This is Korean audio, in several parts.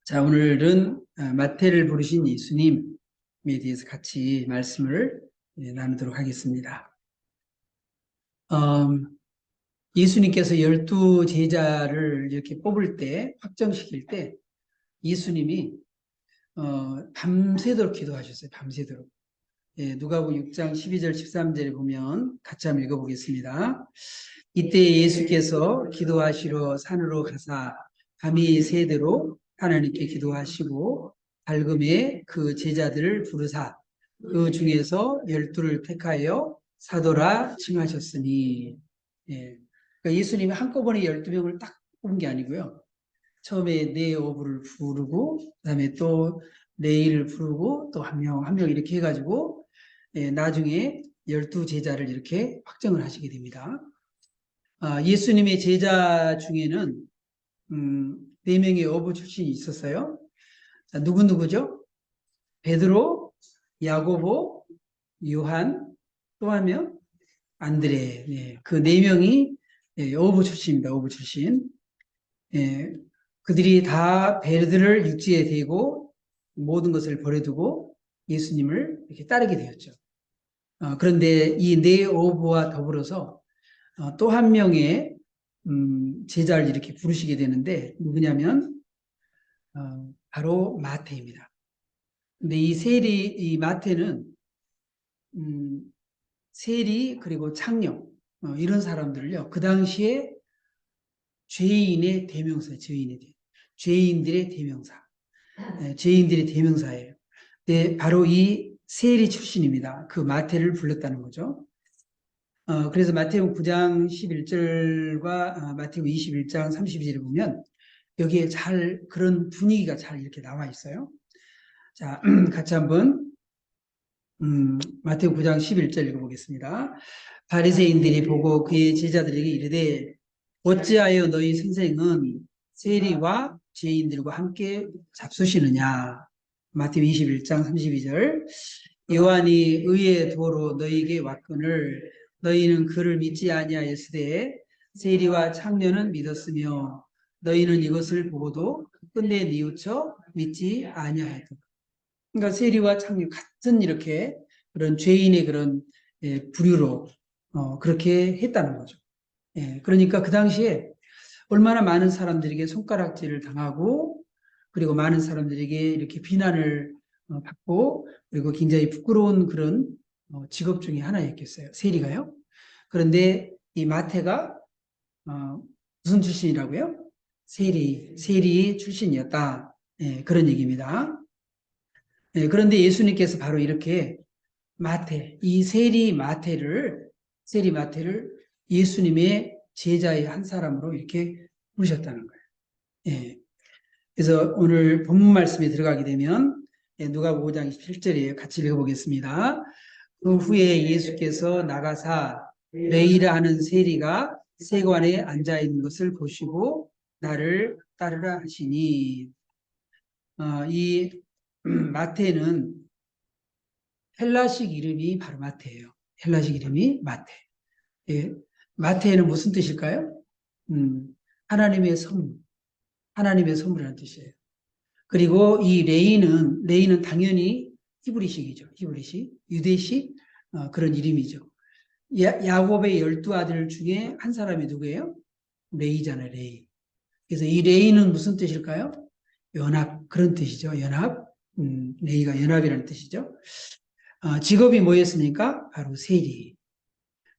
자, 오늘은 마태를 부르신 예수님에 대해서 같이 말씀을 나누도록 하겠습니다. 예수님께서 12 제자를 이렇게 뽑을 때, 확정시킬 때 예수님이 밤새도록 기도하셨어요. 밤새도록. 누가복음 6장 12절 13절에 보면 같이 한번 읽어보겠습니다. 이때 예수께서 기도하시러 산으로 가사 밤이 새도록 하나님께 기도하시고 밝음에 그 제자들을 부르사 그 중에서 12를 택하여 사도라 칭하셨으니. 그러니까 예수님이 한꺼번에 12명을 딱 뽑은 게 아니고요. 처음에 네오브를 부르고 그다음에 또 네일을 부르고 또 한 명 이렇게 해가지고 나중에 12 제자를 이렇게 확정을 하시게 됩니다. 예수님의 제자 중에는 4명의 어부 출신이 있었어요. 자, 누구죠? 베드로, 야고보, 요한, 또 한 명, 안드레. 그 4명이 어부 출신입니다. 어부 출신. 그들이 다 베드로를 육지에 대고 모든 것을 버려두고 예수님을 이렇게 따르게 되었죠. 그런데 이 네 어부와 더불어서 또 한 명의 제자를 이렇게 부르시게 되는데 누구냐면 바로 마태입니다. 근데 이 마태는 세리 그리고 창녀 이런 사람들을요. 그 당시에 죄인의 대명사, 죄인들의 대명사, 죄인들의 대명사예요. 네, 바로 이 세리 출신입니다. 그 마태를 불렀다는 거죠. 그래서 마태복음 9장 11절과 마태복음 21장 32절을 보면 여기에 잘 그런 분위기가 잘 이렇게 나와 있어요. 자, 같이 한번 마태복음 9장 11절 읽어보겠습니다. 바리새인들이 보고 그의 제자들에게 이르되 어찌하여 너희 선생은 세리와 죄인들과 함께 잡수시느냐. 마태복음 21장 32절 요한이 의의 도로 너희에게 왔거늘 너희는 그를 믿지 아니하였으되 세리와 창녀는 믿었으며 너희는 이것을 보고도 끝내 뉘우쳐 믿지 아니하였다. 그러니까 세리와 창녀 같은 이렇게 그런 죄인의 그런 부류로 그렇게 했다는 거죠. 그러니까 그 당시에 얼마나 많은 사람들에게 손가락질을 당하고 그리고 많은 사람들에게 이렇게 비난을 받고 그리고 굉장히 부끄러운 그런 직업 중에 하나였겠어요. 세리가요. 그런데 이 마태가 무슨 출신이라고요? 세리 출신이었다. 그런 얘기입니다. 그런데 예수님께서 바로 이렇게 이 세리 마태를 예수님의 제자의 한 사람으로 이렇게 부르셨다는 거예요. 그래서 오늘 본문 말씀에 들어가게 되면 누가복음 5장 7절에 같이 읽어보겠습니다. 그 후에 예수께서 나가사 레이라 하는 세리가 세관에 앉아 있는 것을 보시고 나를 따르라 하시니. 이 마태는 헬라식 이름이 바로 마태예요. 헬라식 이름이 마태. 마태는 무슨 뜻일까요? 하나님의 선물, 하나님의 선물이라는 뜻이에요. 그리고 이 레이는 당연히 히브리식이죠. 히브리식, 유대식 그런 이름이죠. 야곱의 12아들 중에 한 사람이 누구예요? 레이잖아요, 레이. 그래서 이 레이는 무슨 뜻일까요? 연합, 그런 뜻이죠. 연합. 레이가 연합이라는 뜻이죠. 직업이 뭐였습니까? 바로 세리.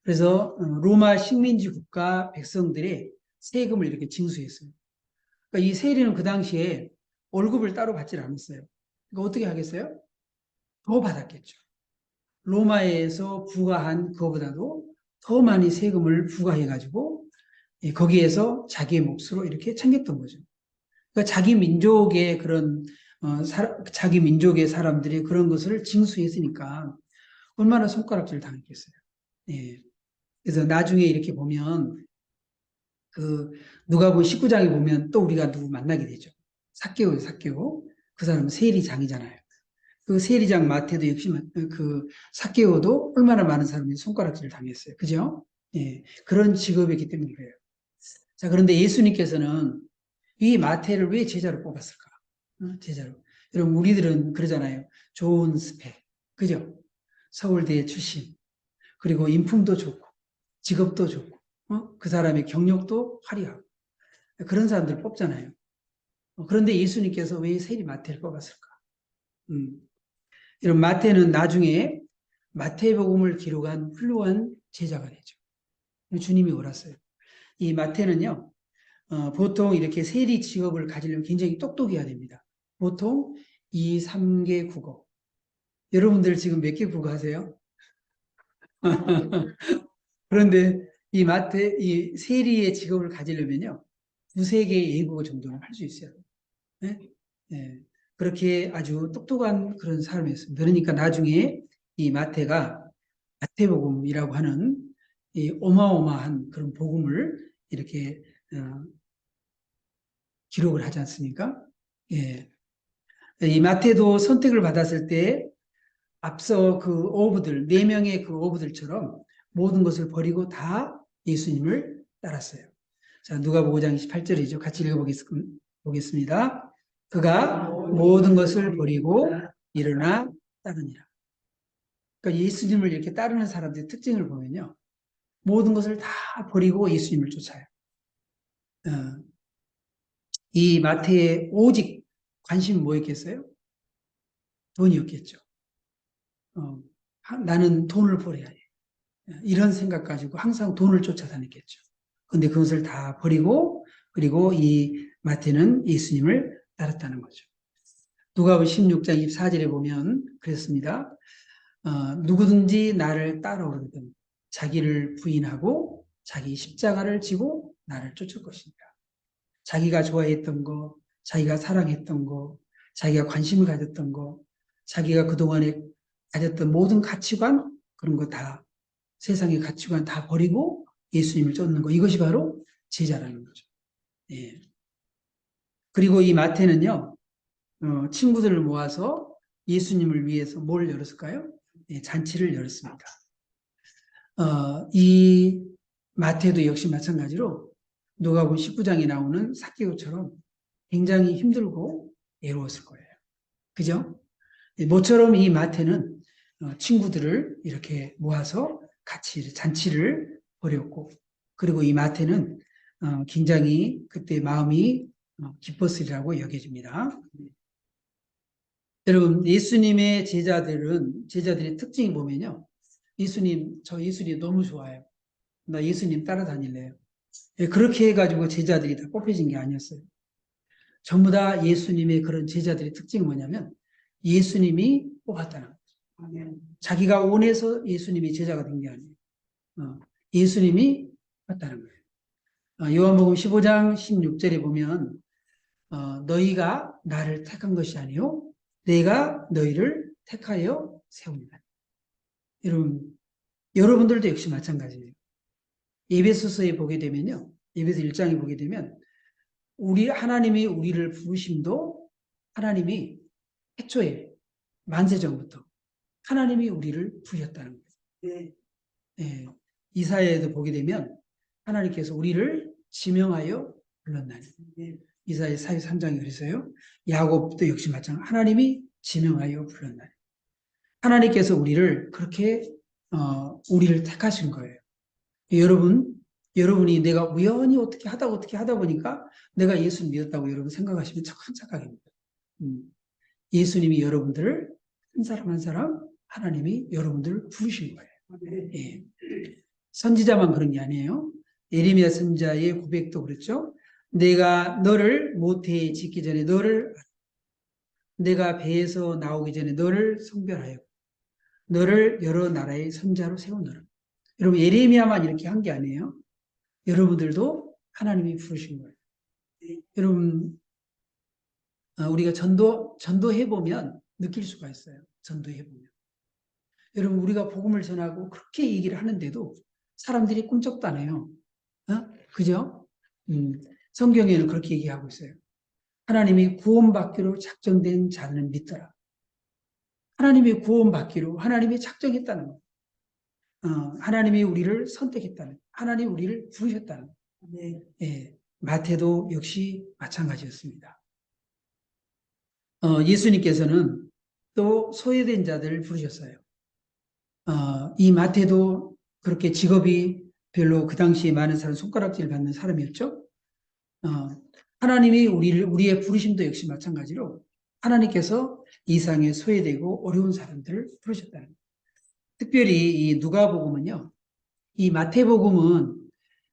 그래서 로마 식민지 국가 백성들의 세금을 이렇게 징수했어요. 그러니까 이 세리는 그 당시에 월급을 따로 받질 않았어요. 그러니까 어떻게 하겠어요? 더 받았겠죠. 로마에서 부과한 그거보다도 더 많이 세금을 부과해가지고 거기에서 자기의 몫으로 이렇게 챙겼던 거죠. 그러니까 자기 민족의 사람들이 그런 것을 징수했으니까 얼마나 손가락질 당했겠어요. 예. 그래서 나중에 이렇게 보면 그 누가복음 19장에 보면 또 우리가 누구 만나게 되죠. 삭개오. 그 사람은 세리장이잖아요. 그 세리장 마태도 역시 그 삭개오도 얼마나 많은 사람이 손가락질을 당했어요. 그죠? 그런 직업이기 때문에 그래요. 자, 그런데 예수님께서는 이 마태를 왜 제자로 뽑았을까? 제자로. 여러분, 우리들은 그러잖아요. 좋은 스펙. 그죠? 서울대 출신. 그리고 인품도 좋고, 직업도 좋고, 그 사람의 경력도 화려하고. 그런 사람들 뽑잖아요. 그런데 예수님께서 왜 세리 마태를 뽑았을까? 이런 마태는 나중에 마태복음을 기록한 훌륭한 제자가 되죠. 주님이 옳았어요. 이 마태는요, 보통 이렇게 세리 직업을 가지려면 굉장히 똑똑해야 됩니다. 보통 2, 3개 국어. 여러분들 지금 몇 개 국어 하세요? 그런데 이 세리의 직업을 가지려면요, 두세 개 외국어 정도는 할 수 있어요. 네? 네. 그렇게 아주 똑똑한 그런 사람이었습니다. 그러니까 나중에 이 마태가 마태복음이라고 하는 이 어마어마한 그런 복음을 이렇게 기록을 하지 않습니까? 예. 이 마태도 선택을 받았을 때 앞서 그 어부들, 네 명의 그 어부들처럼 모든 것을 버리고 다 예수님을 따랐어요. 자, 누가복음 5장 28절이죠. 같이 읽어보겠습니다. 그가 모든 것을 버리고 일어나 따르니라. 그러니까 예수님을 이렇게 따르는 사람들의 특징을 보면요. 모든 것을 다 버리고 예수님을 쫓아요. 어, 이 마태의 오직 관심은 뭐였겠어요? 돈이었겠죠. 나는 돈을 벌어야 해. 이런 생각 가지고 항상 돈을 쫓아다녔겠죠. 근데 그것을 다 버리고, 그리고 이 마태는 예수님을 따랐다는 거죠. 누가복음 16장 24절에 보면 그랬습니다. 누구든지 나를 따라오거든 자기를 부인하고 자기 십자가를 지고 나를 쫓을 것입니다. 자기가 좋아했던 거, 자기가 사랑했던 거, 자기가 관심을 가졌던 거, 자기가 그동안에 가졌던 모든 가치관, 그런 거 다, 세상의 가치관 다 버리고 예수님을 쫓는 거. 이것이 바로 제자라는 거죠. 예. 그리고 이 마태는요, 친구들을 모아서 예수님을 위해서 뭘 열었을까요? 예, 잔치를 열었습니다. 이 마태도 역시 마찬가지로 누가복음 19장에 나오는 삭개오처럼 굉장히 힘들고 외로웠을 거예요. 그죠? 모처럼 이 마태는 친구들을 이렇게 모아서 같이 잔치를 벌였고, 그리고 이 마태는 굉장히 그때 마음이 기뻤으리라고 여겨집니다. 여러분, 예수님의 제자들의 특징이 보면요. 저 예수님 너무 좋아요. 나 예수님 따라다닐래요. 예, 그렇게 해가지고 제자들이 다 뽑혀진 게 아니었어요. 전부 다 예수님의 그런 제자들의 특징이 뭐냐면 예수님이 뽑았다는 거죠. 자기가 원해서 예수님이 제자가 된 게 아니에요. 예수님이 뽑았다는 거예요. 요한복음 15장 16절에 보면 너희가 나를 택한 것이 아니요 내가 너희를 택하여 세웁니다. 여러분들도 역시 마찬가지예요. 에베소서에 보게 되면요. 에베소 1장에 보게 되면 하나님이 우리를 부르심도 하나님이 태초에 만세전부터 하나님이 우리를 부르셨다는 거예요. 네. 예, 이사야에도 보게 되면 하나님께서 우리를 지명하여 불렀나니. 네. 이사야 43장에 그래서요. 야곱도 역시 마찬가지. 하나님이 지명하여 불렀나니. 하나님께서 우리를 그렇게 우리를 택하신 거예요. 여러분이 내가 우연히 어떻게 하다 보니까 내가 예수 믿었다고 여러분 생각하시면 큰 착각입니다. 예수님이 여러분들을 한 사람 한 사람 하나님이 여러분들을 부르신 거예요. 예. 선지자만 그런 게 아니에요. 예레미야 선지자의 고백도 그렇죠. 내가 너를 모태에 짓기 전에 내가 배에서 나오기 전에 너를 성별하여 너를 여러 나라의 선자로 세우노라. 여러분 예레미야만 이렇게 한 게 아니에요. 여러분들도 하나님이 부르신 거예요. 여러분 우리가 전도해 보면 느낄 수가 있어요. 전도해 보면. 여러분 우리가 복음을 전하고 그렇게 얘기를 하는데도 사람들이 꿈쩍도 안 해요. 그죠? 성경에는 그렇게 얘기하고 있어요. 하나님이 구원받기로 작정된 자들은 믿더라. 하나님이 구원받기로 하나님이 작정했다는 거. 하나님이 우리를 선택했다는, 하나님이 우리를 부르셨다는. 네. 예, 마태도 역시 마찬가지였습니다. 예수님께서는 또 소외된 자들을 부르셨어요. 이 마태도 그렇게 직업이 별로 그 당시에 많은 사람 손가락질 받는 사람이었죠. 어, 하나님이 우리의 부르심도 역시 마찬가지로 하나님께서 이상에 소외되고 어려운 사람들을 부르셨다는 거예요. 특별히 이 누가복음은요, 이 마태복음은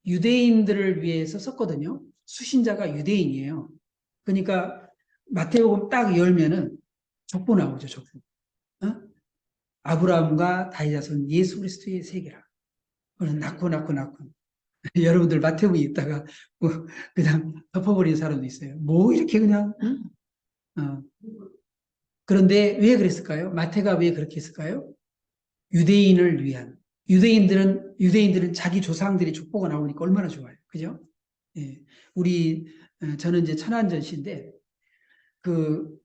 유대인들을 위해서 썼거든요. 수신자가 유대인이에요. 그러니까 마태복음 딱 열면은 족보 나오죠, 족보. 어? 아브라함과 다윗 자손 예수 그리스도의 세계라. 그는 낳고. 여러분들 마태복음 읽다가 뭐 그냥 덮어버리는 사람도 있어요. 뭐 이렇게 그냥. 응? 어. 그런데 왜 그랬을까요? 마태가 왜 그렇게 했을까요? 유대인을 위한. 유대인들은 자기 조상들이 족보가 나오니까 얼마나 좋아요. 그죠? 예. 저는 이제 천안전시인데,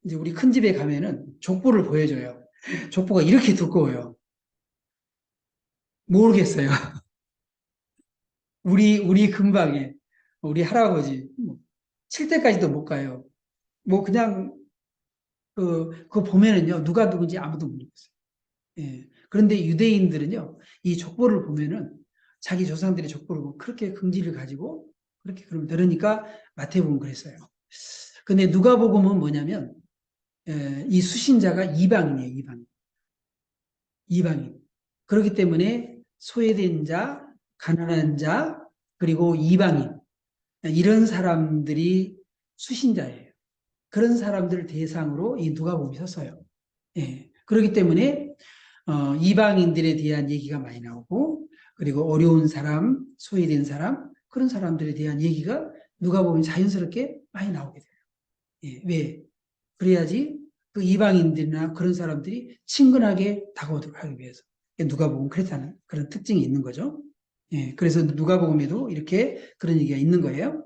이제 우리 큰 집에 가면은 족보를 보여줘요. 족보가 이렇게 두꺼워요. 모르겠어요. 우리 근방에, 우리 할아버지, 7대까지도 못 가요. 뭐 그냥, 그거 보면은요, 누가 누군지 아무도 모르겠어요. 예. 그런데 유대인들은요, 이 족보를 보면은 자기 조상들의 족보를 보고 그렇게 긍지를 가지고 그렇게 그러면 들으니까 마태복음 그랬어요. 근데 누가복음은 뭐냐면 이 수신자가 이방인이에요, 이방인. 이방인. 그렇기 때문에 소외된 자, 가난한 자, 그리고 이방인 이런 사람들이 수신자예요. 그런 사람들을 대상으로 이 누가복음이 썼어요. 예. 그렇기 때문에 이방인들에 대한 얘기가 많이 나오고, 그리고 어려운 사람, 소외된 사람, 그런 사람들에 대한 얘기가 누가 보면 자연스럽게 많이 나오게 돼요. 예, 왜? 그래야지 그 이방인들이나 그런 사람들이 친근하게 다가오도록 하기 위해서. 누가 보면 그렇다는 그런 특징이 있는 거죠. 예, 그래서 누가 보면에도 이렇게 그런 얘기가 있는 거예요.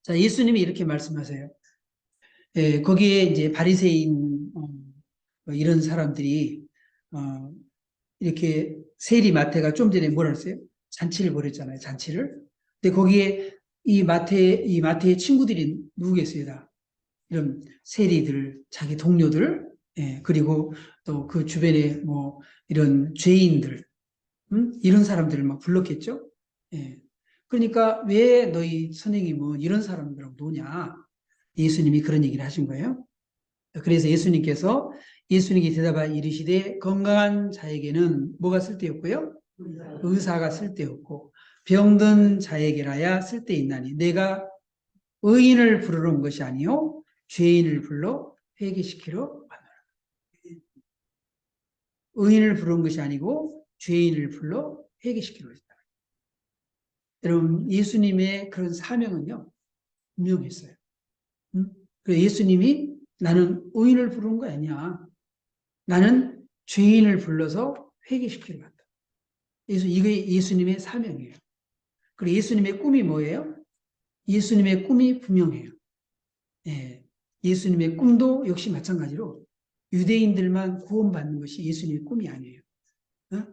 자, 예수님이 이렇게 말씀하세요. 예, 거기에 이제 바리새인 뭐 이런 사람들이 어, 이렇게 세리 마태가 좀 전에 뭐라 그랬어요? 잔치를 벌였잖아요. 잔치를. 근데 거기에 이 마태의 친구들이 누구겠어요? 다 이런 세리들, 자기 동료들, 예, 그리고 또 그 주변에 뭐 이런 죄인들, 이런 사람들을 막 불렀겠죠. 예. 그러니까 왜 너희 선생님은 이런 사람들하고 노냐? 예수님이 그런 얘기를 하신 거예요. 그래서 예수님께 대답하여 이르시되 건강한 자에게는 뭐가 쓸데없고요? 의사가 쓸데없고 병든 자에게라야 쓸데있나니 내가 의인을 부르러 온 것이 아니요 죄인을 불러 회개시키러 왔노라. 의인을 부르러 온 것이 아니고 죄인을 불러 회개시키러 왔다. 여러분 예수님의 그런 사명은요 분명했어요. 그래서 예수님이 나는 의인을 부르는 거 아니야. 나는 죄인을 불러서 회개시키러 간다. 이게 예수님의 사명이에요. 그리고 예수님의 꿈이 뭐예요? 예수님의 꿈이 분명해요. 예. 예수님의 꿈도 역시 마찬가지로 유대인들만 구원받는 것이 예수님의 꿈이 아니에요. 어?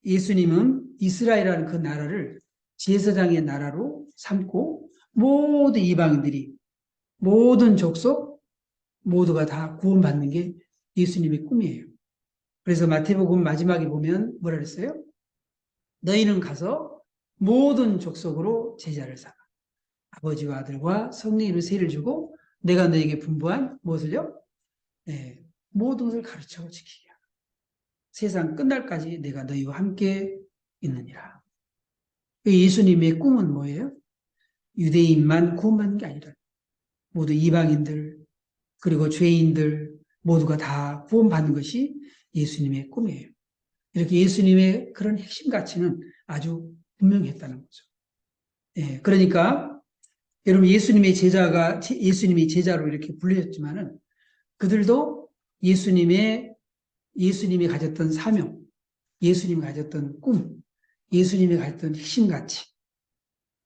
예수님은 이스라엘이라는 그 나라를 제사장의 나라로 삼고 모든 이방인들이 모든 족속 모두가 다 구원받는 게 예수님의 꿈이에요. 그래서 마태복음 마지막에 보면 뭐라 그랬어요? 너희는 가서 모든 족속으로 제자를 삼아 아버지와 아들과 성령으로 세를 주고 내가 너에게 분부한 무엇을요? 네, 모든 것을 가르쳐 지키게 하라. 세상 끝날까지 내가 너희와 함께 있느니라. 예수님의 꿈은 뭐예요? 유대인만 구원받는 게 아니라 모두 이방인들 그리고 죄인들 모두가 다 구원받는 것이 예수님의 꿈이에요. 이렇게 예수님의 그런 핵심 가치는 아주 분명했다는 거죠. 예, 그러니까 여러분 예수님이 제자로 이렇게 불리셨지만은 그들도 예수님이 가졌던 사명, 예수님이 가졌던 꿈, 예수님이 가졌던 핵심 가치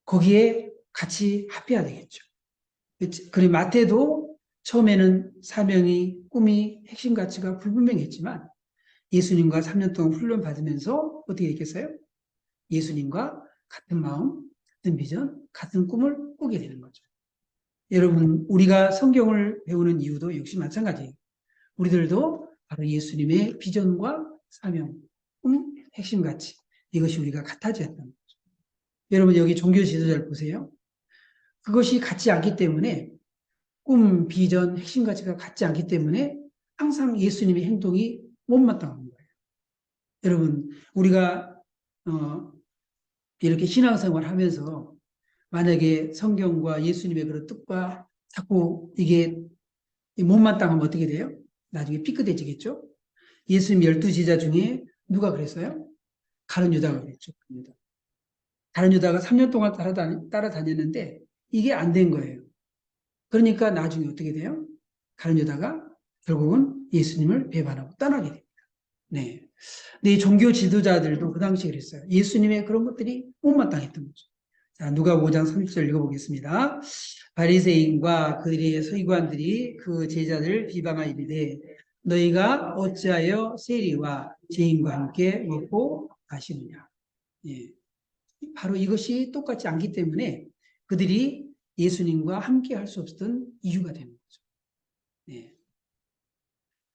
거기에 같이 합해야 되겠죠. 그리고 마태도 처음에는 사명이 꿈이 핵심 가치가 불분명했지만 예수님과 3년 동안 훈련 받으면서 어떻게 됐겠어요? 예수님과 같은 마음, 같은 비전, 같은 꿈을 꾸게 되는 거죠. 여러분, 우리가 성경을 배우는 이유도 역시 마찬가지예요. 우리들도 바로 예수님의 비전과 사명, 핵심 가치, 이것이 우리가 같아져야 한다는 거죠. 여러분, 여기 종교 지도자를 보세요. 그것이 같지 않기 때문에 비전, 핵심 가치가 같지 않기 때문에 항상 예수님의 행동이 못마땅한 거예요. 여러분, 우리가 이렇게 신앙생활 하면서 만약에 성경과 예수님의 그런 뜻과 자꾸 이게 못마땅하면 어떻게 돼요? 나중에 삐끗해지겠죠? 예수님 12제자 중에 누가 그랬어요? 가룟 유다가 그랬죠. 가룟 유다가 3년 동안 따라다녔는데 이게 안 된 거예요. 그러니까 나중에 어떻게 돼요? 가룟 유다가 결국은 예수님을 배반하고 떠나게 됩니다. 네. 근데 종교 지도자들도 그 당시에 그랬어요. 예수님의 그런 것들이 못마땅했던 거죠. 자, 누가 5장 30절 읽어보겠습니다. 바리새인과 그들의 서기관들이 그 제자들을 비방하여 이르되 너희가 어찌하여 세리와 죄인과 함께 먹고 마시느냐. 예. 바로 이것이 똑같지 않기 때문에 그들이 예수님과 함께 할 수 없었던 이유가 되는 거죠. 예.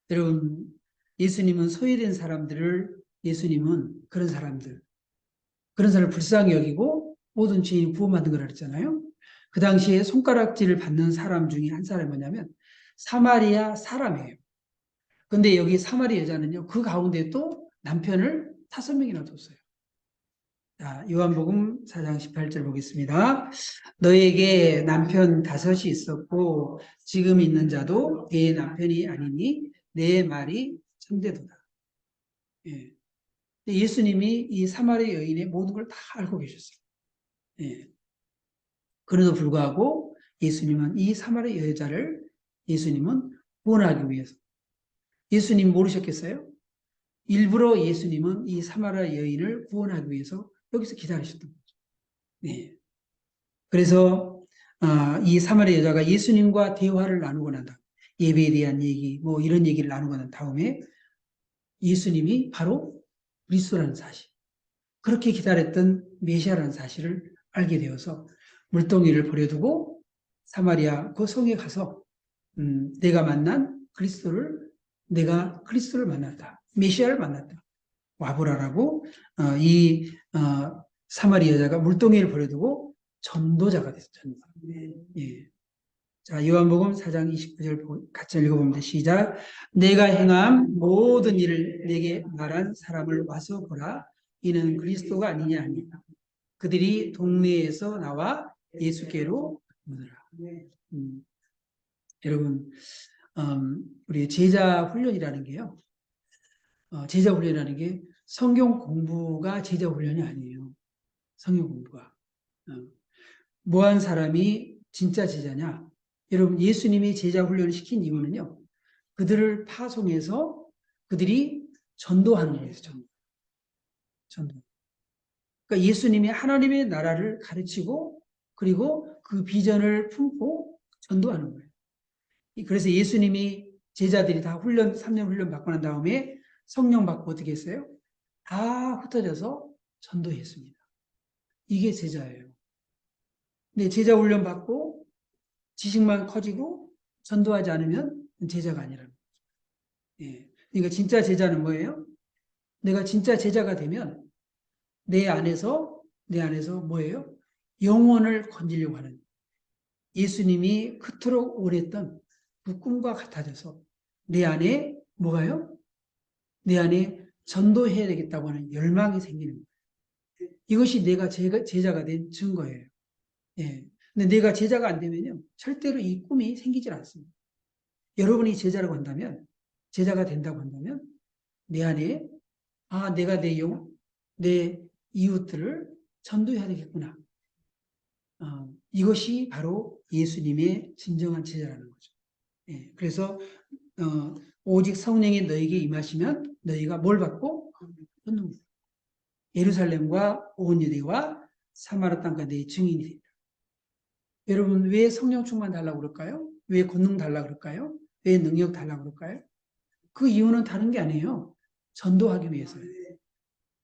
여러분, 예수님은 소외된 사람들을, 예수님은 그런 사람을 불쌍히 여기고 모든 죄인 구원받는 거라 그랬잖아요. 그 당시에 손가락질을 받는 사람 중에 한 사람이 뭐냐면 사마리아 사람이에요. 근데 여기 사마리아 여자는요, 그 가운데 또 남편을 5명이나 뒀어요. 자, 요한복음 4장 18절 보겠습니다. 너에게 남편 5이 있었고 지금 있는 자도 내 남편이 아니니 내 말이 참되도다. 예. 예수님이 이 사마리아 여인의 모든 걸 다 알고 계셨어요. 예. 그래도 불구하고 예수님은 이 사마리아 여자를 예수님은 구원하기 위해서 예수님 모르셨겠어요? 일부러 예수님은 이 사마리아 여인을 구원하기 위해서 여기서 기다리셨던 거죠. 네. 그래서 이 사마리아 여자가 예수님과 대화를 나누고 난 다음 예배에 대한 얘기 뭐 이런 얘기를 나누고 난 다음에 예수님이 바로 그리스도라는 사실 그렇게 기다렸던 메시아라는 사실을 알게 되어서 물동이를 버려두고 사마리아 그 성에 가서 내가 그리스도를 만났다. 메시아를 만났다. 와보라라고 이 사마리아 여자가 물동이를 버려두고 전도자가 됐죠. 예. 자, 요한복음 4장 29절 같이 읽어봅니다. 시작. 내가 행한 모든 일을 내게 말한 사람을 와서 보라. 이는 그리스도가 아니냐 하니 그들이 동네에서 나와 예수께로 오더라. 여러분, 우리 제자 훈련이라는 게요. 제자 훈련이라는 게 성경 공부가 제자 훈련이 아니에요. 성경 공부가. 뭐한 사람이 진짜 제자냐? 여러분, 예수님이 제자 훈련을 시킨 이유는요. 그들을 파송해서 그들이 전도하는 거예요. 전도. 그러니까 예수님이 하나님의 나라를 가르치고 그리고 그 비전을 품고 전도하는 거예요. 그래서 예수님이 제자들이 다 3년 훈련 받고 난 다음에 성령 받고 어떻게 했어요? 다 흩어져서 전도했습니다. 이게 제자예요. 근데 제자 훈련 받고 지식만 커지고 전도하지 않으면 제자가 아니라는 거죠. 예. 그러니까 진짜 제자는 뭐예요? 내가 진짜 제자가 되면 내 안에서 뭐예요? 영혼을 건지려고 하는 예수님이 그토록 원했던 그 꿈과 같아져서 내 안에 뭐가요? 내 안에 전도해야 되겠다고 하는 열망이 생기는 거예요. 이것이 내가 제자가 된 증거예요. 예. 근데 내가 제자가 안 되면요. 절대로 이 꿈이 생기질 않습니다. 여러분이 제자라고 한다면, 제자가 된다고 한다면, 내 안에, 내가 내 이웃들을 전도해야 되겠구나. 이것이 바로 예수님의 진정한 제자라는 거죠. 예. 그래서, 오직 성령이 너에게 임하시면 너희가 뭘 받고? 예루살렘과 온 유대와 사마리아 땅까지 내 증인이 됩니다. 여러분 왜 성령 충만 달라고 그럴까요? 왜 권능 달라고 그럴까요? 왜 능력 달라고 그럴까요? 그 이유는 다른 게 아니에요. 전도하기 위해서요.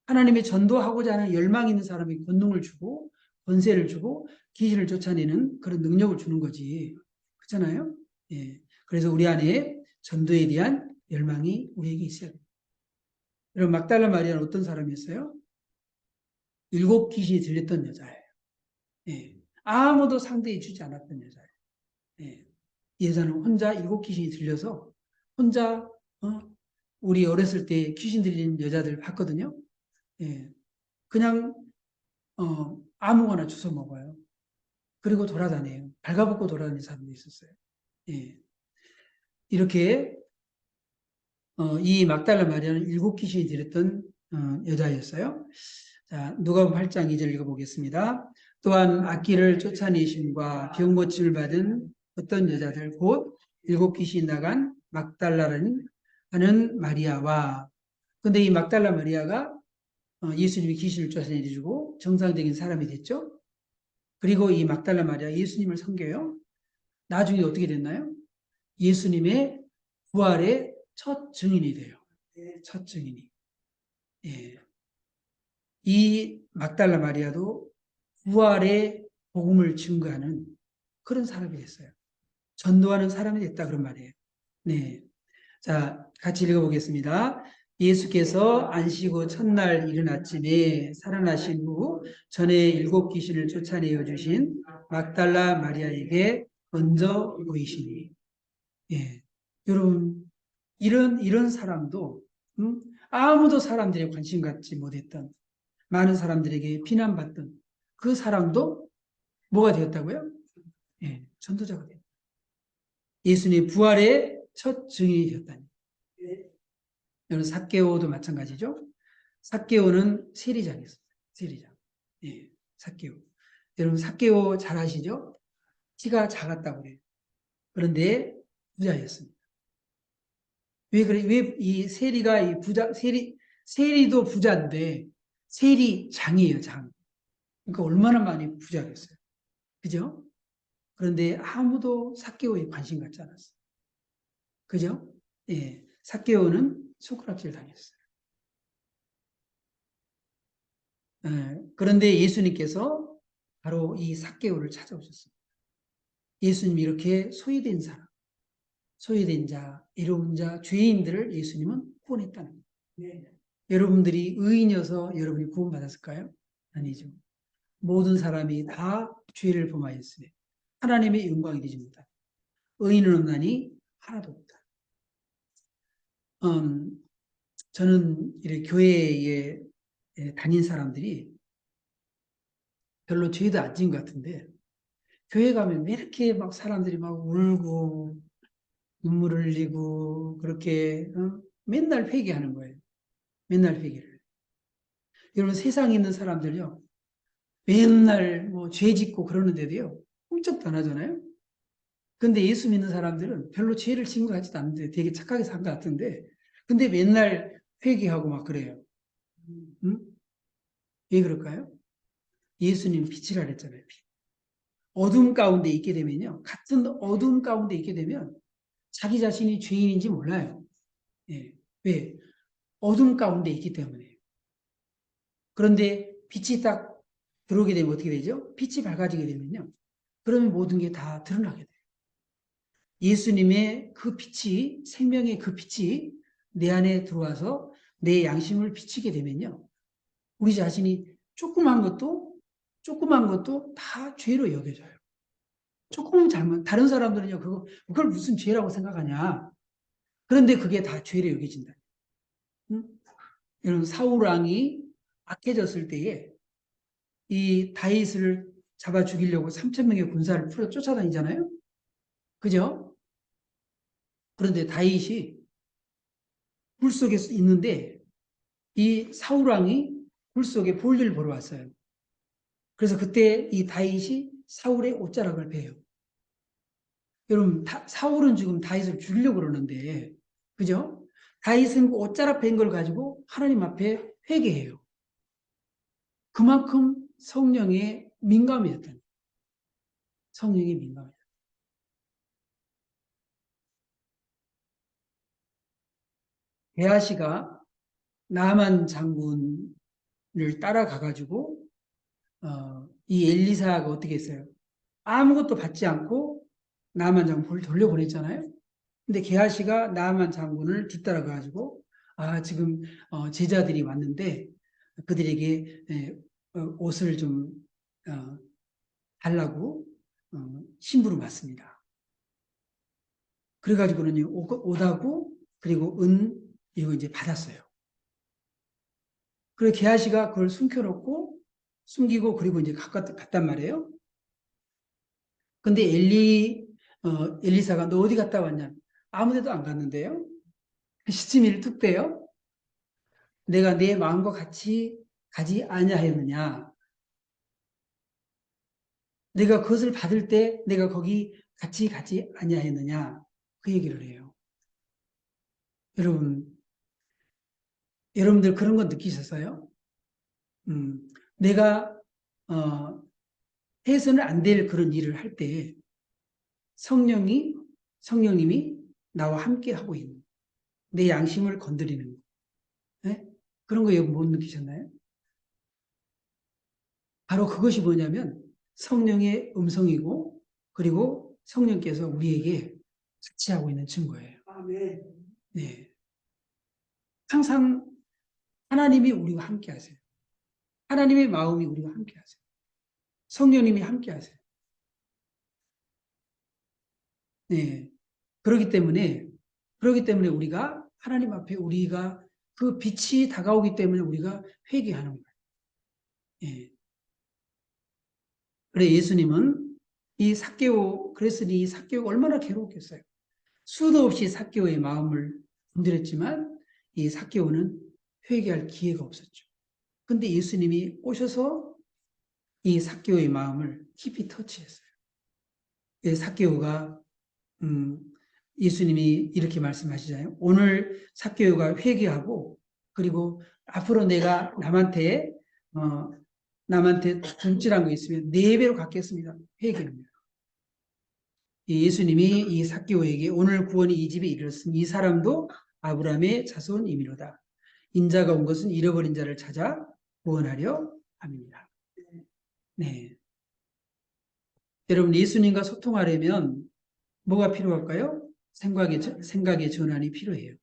하나님의 전도하고자 하는 열망 있는 사람에게 권능을 주고 권세를 주고 귀신을 쫓아내는 그런 능력을 주는 거지. 그렇잖아요? 예. 그래서 우리 안에 전도에 대한 열망이 우리에게 있어야 돼요. 여러분, 막달라 마리아는 어떤 사람이었어요? 7 귀신이 들렸던 여자예요. 예. 아무도 상대해 주지 않았던 여자예요. 예. 이 여자는 혼자 7 귀신이 들려서 혼자 우리 어렸을 때 귀신 들리는 여자들 봤거든요. 예. 그냥 아무거나 주워 먹어요. 그리고 돌아다녀요. 발가벗고 돌아다니는 사람도 있었어요. 예. 이렇게 이 막달라 마리아는 7 귀신이 들였던 여자였어요. 자, 누가복음 8장 2절 읽어보겠습니다. 또한 악기를 쫓아내심과 병 고침을 받은 어떤 여자들 곧 7 귀신이 나간 막달라라는 하는 마리아와, 근데 이 막달라 마리아가 예수님이 귀신을 쫓아내주고 정상적인 사람이 됐죠. 그리고 이 막달라 마리아 예수님을 섬겨요. 나중에 어떻게 됐나요? 예수님의 부활의 첫 증인이 돼요. 첫 증인이. 예. 이 막달라 마리아도 부활의 복음을 증거하는 그런 사람이 됐어요. 전도하는 사람이 됐다 그런 말이에요. 네. 자, 같이 읽어보겠습니다. 예수께서 안식 후 첫날 이른 아침에 살아나신 후 전에 7 귀신을 쫓아내어 주신 막달라 마리아에게 먼저 보이시니. 예. 여러분, 이런 사람도, 아무도 사람들이 관심 갖지 못했던, 많은 사람들에게 비난받던 그 사람도 뭐가 되었다고요? 예, 전도자가 됐다. 예수님의 부활의 첫 증인이 되었다니. 여러분, 삭개오도 마찬가지죠. 삭개오는 세리장이었어요. 세리장. 예, 삭개오. 여러분, 삭개오 잘 아시죠? 키가 작았다고 그래요. 그런데 부자였습니다. 왜 그래? 왜 이 세리가 이 부자, 세리도 부자인데 세리장이에요, 장. 그러니까 얼마나 많이 부자겠어요. 그죠? 그런데 아무도 삭개오에 관심 갖지 않았어요. 그죠? 예. 삭개오는 손가락질 당했어요. 예. 그런데 예수님께서 바로 이 삭개오를 찾아오셨습니다. 예수님이 이렇게 소외된 사람, 소외된 자, 이로운 자, 죄인들을 예수님은 구원했다는 거예요. 네. 여러분들이 의인이어서 여러분이 구원받았을까요? 아니죠. 모든 사람이 다 죄를 범하였으니 하나님의 영광이 되지 못하고 의인은 없나니 하나도 없다. 저는 이렇게 교회에 다닌 사람들이 별로 죄도 안 지은 것 같은데 교회 가면 왜 이렇게 막 사람들이 막 울고 눈물을 흘리고 그렇게 맨날 회개하는 거예요. 맨날 회개를. 여러분 세상에 있는 사람들요. 맨날 뭐 죄 짓고 그러는데도요. 꼼짝도 안 하잖아요. 근데 예수 믿는 사람들은 별로 죄를 지은 것 같지도 않은데 되게 착하게 산 것 같은데 근데 맨날 회개하고 막 그래요. 응? 왜 그럴까요? 예수님 빛이라 그랬잖아요. 빛. 어둠 가운데 있게 되면요. 같은 어둠 가운데 있게 되면 자기 자신이 죄인인지 몰라요. 예. 왜? 어둠 가운데 있기 때문에. 그런데 빛이 딱 들어오게 되면 어떻게 되죠? 빛이 밝아지게 되면요. 그러면 모든 게 다 드러나게 돼요. 예수님의 그 빛이, 생명의 그 빛이 내 안에 들어와서 내 양심을 비치게 되면요. 우리 자신이 조그만 것도 다 죄로 여겨져요. 조금 잘못, 다른 사람들은요, 그걸 무슨 죄라고 생각하냐. 그런데 그게 다 죄로 여겨진다. 응? 이런 사울 왕이 악해졌을 때에 이 다윗을 잡아 죽이려고 3천 명의 군사를 풀어 쫓아다니잖아요. 그죠? 그런데 다윗이 굴 속에 있는데 이 사울 왕이 굴 속에 볼일을 보러 왔어요. 그래서 그때 이 다윗이 사울의 옷자락을 베요. 여러분, 사울은 지금 다윗을 죽이려고 그러는데, 그죠? 다윗은 그 옷자락 벤 걸 가지고 하나님 앞에 회개해요. 그만큼 성령에 민감해졌다는 거예요. 성령에 민감해졌다. 게하시가 나만 장군을 따라가가지고 이 엘리사가 어떻게 했어요? 아무것도 받지 않고 나만 장군을 돌려보냈잖아요. 근데 게하시가 나만 장군을 뒤따라가지고 지금 제자들이 왔는데 그들에게 옷을 좀 달라고 심부름 왔습니다. 그래가지고는 오다고 그리고 이거 이제 받았어요. 그래서 게하시가 그걸 숨기고 그리고 이제 갔단 말이에요. 근데 엘리사가 너 어디 갔다 왔냐? 아무 데도 안 갔는데요. 시치미를 뚝 떼요. 내가 내 마음과 같이 가지 아니하였느냐? 내가 그것을 받을 때 내가 거기 같이 가지 아니하였느냐? 그 얘기를 해요. 여러분들 그런 거 느끼셨어요? 내가 해서는 안 될 그런 일을 할 때 성령님이 나와 함께 하고 있는 내 양심을 건드리는 거. 네? 그런 거 여러분 못 느끼셨나요? 바로 그것이 뭐냐면 성령의 음성이고 그리고 성령께서 우리에게 같이 하고 있는 증거예요. 네. 항상 하나님이 우리와 함께 하세요. 하나님의 마음이 우리와 함께 하세요. 성령님이 함께 하세요. 네. 그렇기 때문에 우리가 하나님 앞에 우리가 그 빛이 다가오기 때문에 우리가 회개하는 거예요. 예. 그래 예수님은 그랬으니 삭개오가 얼마나 괴로웠겠어요. 수도 없이 삭개오의 마음을 건드렸지만 이 삭개오는 회개할 기회가 없었죠. 근데 예수님이 오셔서 이 삭개오의 마음을 깊이 터치했어요. 삭개오가 예수님이 이렇게 말씀하시잖아요. 오늘 삭개오가 회개하고 그리고 앞으로 내가 남한테 돈질한 거 있으면 4배로 갚겠습니다. 회개합니다. 예수님이 이 삭개오에게 오늘 구원이 이 집에 이르렀으니 이 사람도 아브라함의 자손이미로다. 인자가 온 것은 잃어버린 자를 찾아 구원하려 함이니라. 네. 여러분 예수님과 소통하려면 뭐가 필요할까요? 생각의 전환이 필요해요.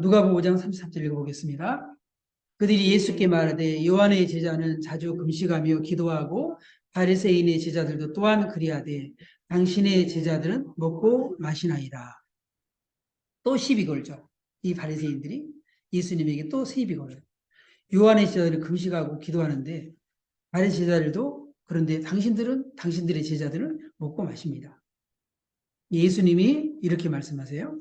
누가복음 5장 33절 읽어보겠습니다. 그들이 예수께 말하되 요한의 제자는 자주 금식하며 기도하고 바리새인의 제자들도 또한 그리하되 당신의 제자들은 먹고 마시나이다. 또 시비 걸죠. 이 바리새인들이 예수님에게 또 시비 걸어요. 요한의 제자들은 금식하고 기도하는데 바리새인 제자들도 그런데 당신들의 제자들은 먹고 마십니다. 예수님이 이렇게 말씀하세요.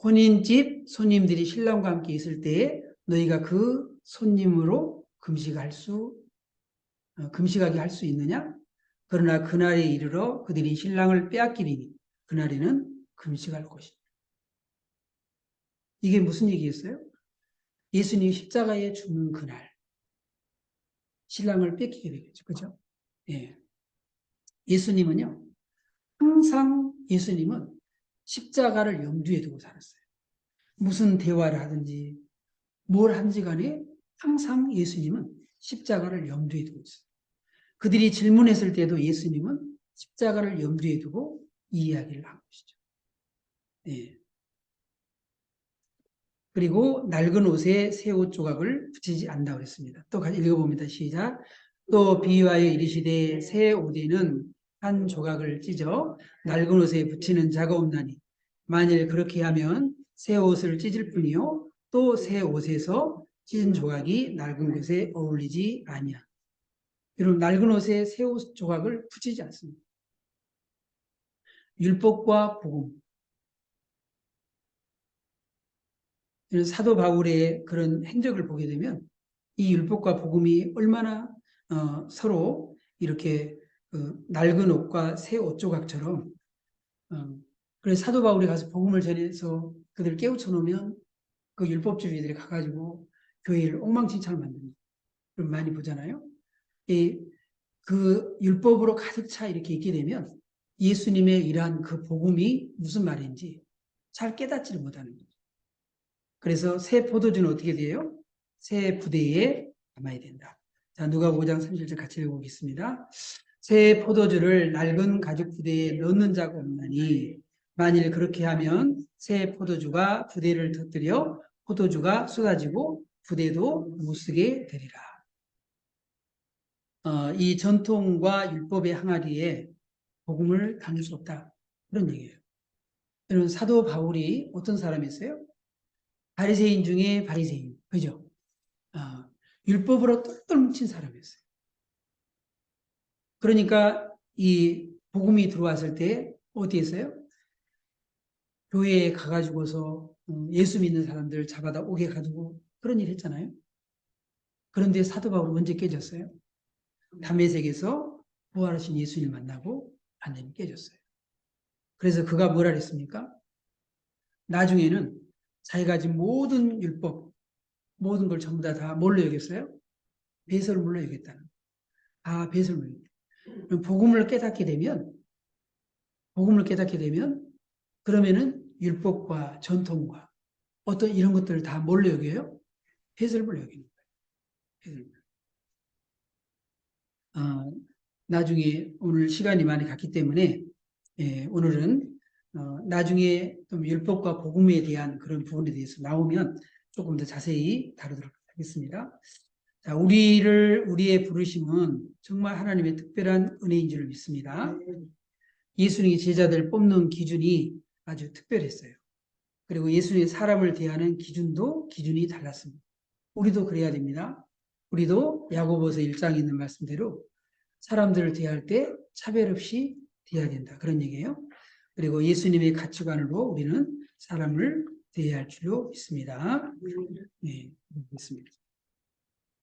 혼인집 손님들이 신랑과 함께 있을 때에 너희가 그 손님으로 금식하게 할 수 있느냐? 그러나 그날에 이르러 그들이 신랑을 빼앗기리니 그날에는 금식할 것이다. 이게 무슨 얘기였어요? 예수님이 십자가에 죽는 그날 신랑을 뺏기게 되겠죠. 그죠? 예. 예수님은 십자가를 염두에 두고 살았어요. 무슨 대화를 하든지 뭘 하든지 간에 항상 예수님은 십자가를 염두에 두고 있어요. 그들이 질문했을 때도 예수님은 십자가를 염두에 두고 이 이야기를 한 것이죠. 네. 그리고 낡은 옷에 새 옷 조각을 붙이지 않는다고 했습니다. 또 같이 읽어봅니다. 시작. 또 비유하여 이르시되 새 옷에는 한 조각을 찢어 낡은 옷에 붙이는 자가 없나니 만일 그렇게 하면 새 옷을 찢을 뿐이요 또 새 옷에서 찢은 조각이 낡은 것에 어울리지 아니야. 여러분 낡은 옷에 새 옷 조각을 붙이지 않습니다. 율법과 복음. 사도 바울의 그런 행적을 보게 되면 이 율법과 복음이 얼마나 서로 이렇게 낡은 옷과 새 옷 조각처럼 그래서 사도 바울이 가서 복음을 전해서 그들을 깨우쳐 놓으면 그 율법주의들이 가가지고 교회를 엉망진창을 만듭니다. 그럼 많이 보잖아요. 그 율법으로 가득 차 이렇게 있게 되면 예수님의 이러한 그 복음이 무슨 말인지 잘 깨닫지를 못하는 거죠. 그래서 새 포도주는 어떻게 돼요? 새 부대에 담아야 된다. 자, 누가복음 5장 30절 같이 읽어보겠습니다. 새 포도주를 낡은 가죽 부대에 넣는 자가 없나니 만일 그렇게 하면 새 포도주가 부대를 터뜨려 포도주가 쏟아지고 부대도 못 쓰게 되리라. 이 전통과 율법의 항아리에 복음을 담을 수 없다. 그런 얘기예요. 여러분, 사도 바울이 어떤 사람이었어요? 바리새인 중에 바리새인, 그죠? 율법으로 똘똘 뭉친 사람이었어요. 그러니까 이 복음이 들어왔을 때 어디 있어요? 교회에 가가지고서 예수 믿는 사람들 잡아다 오게 가지고 그런 일 했잖아요. 그런데 사도 바울은 언제 깨졌어요? 담에색에서 부활하신 예수님 만나고 완전히 깨졌어요. 그래서 그가 뭐라 그랬습니까? 나중에는 자기가 가진 모든 율법, 모든 걸 전부 다 뭘로 여겼어요? 배설물로 여겼다는. 배설물. 복음을 깨닫게 되면, 그러면은 율법과 전통과 어떤 이런 것들을 다 뭘로 여겨요? 배설물로 여기는 거예요. 배설물. 나중에 오늘 시간이 많이 갔기 때문에 오늘은 나중에 좀 율법과 복음에 대한 그런 부분에 대해서 나오면 조금 더 자세히 다루도록 하겠습니다. 자, 우리의 부르심은 정말 하나님의 특별한 은혜인 줄 믿습니다. 예수님의 제자들 뽑는 기준이 아주 특별했어요. 그리고 예수님의 사람을 대하는 기준이 달랐습니다. 우리도 그래야 됩니다. 우리도 야고보서 1장에 있는 말씀대로 사람들을 대할 때 차별 없이 대해야 된다. 그런 얘기예요. 그리고 예수님의 가치관으로 우리는 사람을 대해야 할 줄로 믿습니다. 네, 믿습니다.